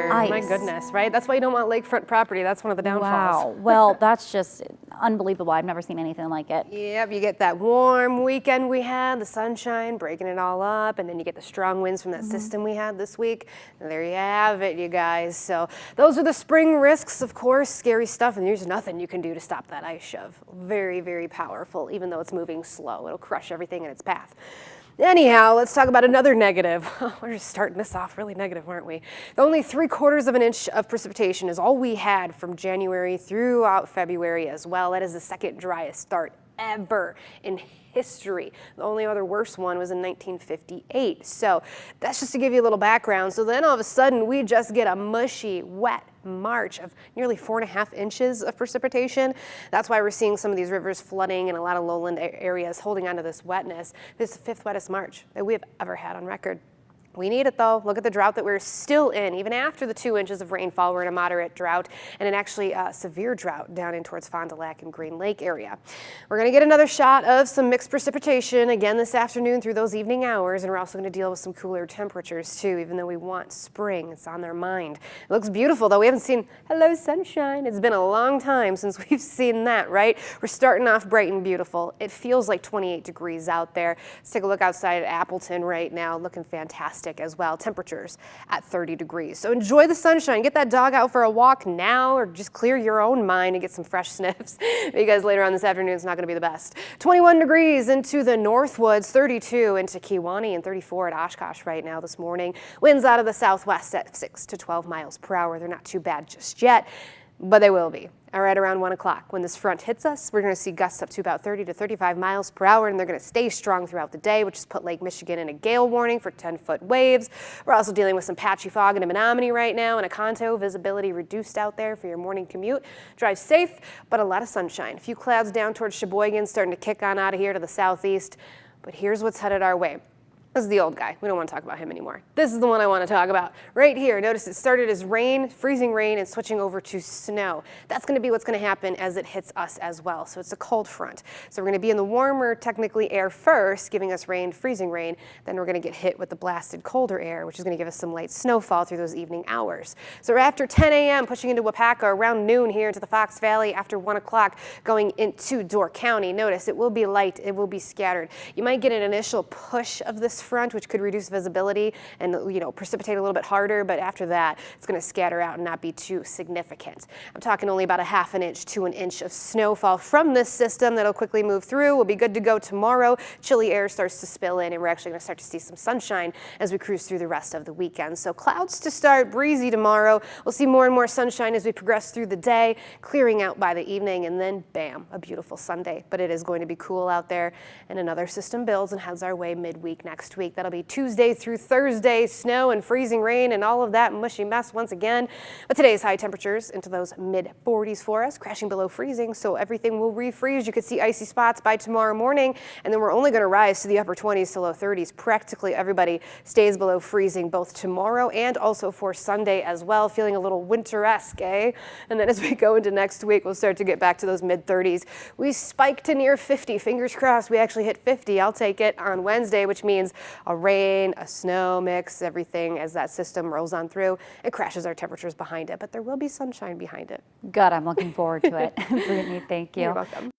temperatures. My goodness, right? That's why you don't want lakefront property. That's one of the downfalls. Wow. Well, that's just unbelievable. I've never seen anything like it. Yep, you get that warm weekend we had, the sunshine breaking it all up, and then you get the strong winds from that system we had this week. And there you have it, you guys. So those are the spring risks, of course, scary stuff, and there's nothing you can do to stop that ice shove. Very, very powerful, even though it's moving slow. It'll crush everything in its path. Anyhow, let's talk about another negative. We're just starting this off really negative, aren't we? Only 3/4 of an inch of precipitation is all we had from January throughout February as well. That is the second driest start ever in history. The only other worse one was in 1958. So that's just to give you a little background. So then all of a sudden we just get a mushy, wet March of nearly 4.5 inches of precipitation. That's why we're seeing some of these rivers flooding and a lot of lowland areas holding on to this wetness. This is the 5th wettest March that we have ever had on record. We need it though. Look at the drought that we're still in. Even after the 2 inches of rainfall, we're in a moderate drought and an actually severe drought down in towards Fond du Lac and Green Lake area. We're going to get another shot of some mixed precipitation again this afternoon through those evening hours, and we're also going to deal with some cooler temperatures too, even though we want spring. It's on their mind. It looks beautiful though. We haven't seen hello sunshine. It's been a long time since we've seen that, right? We're starting off bright and beautiful. It feels like 28 degrees out there. Let's take a look outside at Appleton right now, looking fantastic as well. Temperatures at 30 degrees. So enjoy the sunshine. Get that dog out for a walk now, or just clear your own mind and get some fresh sniffs because later on this afternoon it's not going to be the best. 21 degrees into the Northwoods, 32 into Kewanee, and 34 at Oshkosh right now this morning. Winds out of the southwest at 6 to 12 miles per hour. They're not too bad just yet, but they will be. All right, around 1 o'clock. When this front hits us, we're going to see gusts up to about 30 to 35 miles per hour, and they're going to stay strong throughout the day, which has put Lake Michigan in a gale warning for 10-foot waves. We're also dealing with some patchy fog in Menominee right now, and a Conto visibility reduced out there for your morning commute. Drive safe, but a lot of sunshine. A few clouds down towards Sheboygan starting to kick on out of here to the southeast, but here's what's headed our way. This is the old guy. We don't want to talk about him anymore. This is the one I want to talk about. Right here, notice it started as rain, freezing rain, and switching over to snow. That's going to be what's going to happen as it hits us as well. So it's a cold front. So we're going to be in the warmer, technically, air first, giving us rain, freezing rain. Then we're going to get hit with the blasted colder air, which is going to give us some light snowfall through those evening hours. So after 10 a.m., pushing into Wapaka, around noon here into the Fox Valley, after 1 o'clock, going into Door County. Notice it will be light. It will be scattered. You might get an initial push of this front, which could reduce visibility and, precipitate a little bit harder, but after that, it's going to scatter out and not be too significant. I'm talking only about a half an inch to an inch of snowfall from this system that'll quickly move through. We'll be good to go tomorrow. Chilly air starts to spill in, and we're actually going to start to see some sunshine as we cruise through the rest of the weekend. So clouds to start, breezy tomorrow. We'll see more and more sunshine as we progress through the day, clearing out by the evening, and then bam, a beautiful Sunday. But it is going to be cool out there, and another system builds and heads our way midweek next week. That'll be Tuesday through Thursday, snow and freezing rain and all of that mushy mess once again. But today's high temperatures into those mid-40s for us, crashing below freezing, so everything will refreeze. You could see icy spots by tomorrow morning, and then we're only going to rise to the upper 20s to low 30s. Practically everybody stays below freezing both tomorrow and also for Sunday as well, feeling a little winter-esque, eh? And then as we go into next week, we'll start to get back to those mid-30s. We spiked to near 50. Fingers crossed we actually hit 50. I'll take it on Wednesday, which means a rain, a snow mix, everything as that system rolls on through. It crashes our temperatures behind it, but there will be sunshine behind it. Good, I'm looking forward to it. Brittney, thank you. You're welcome.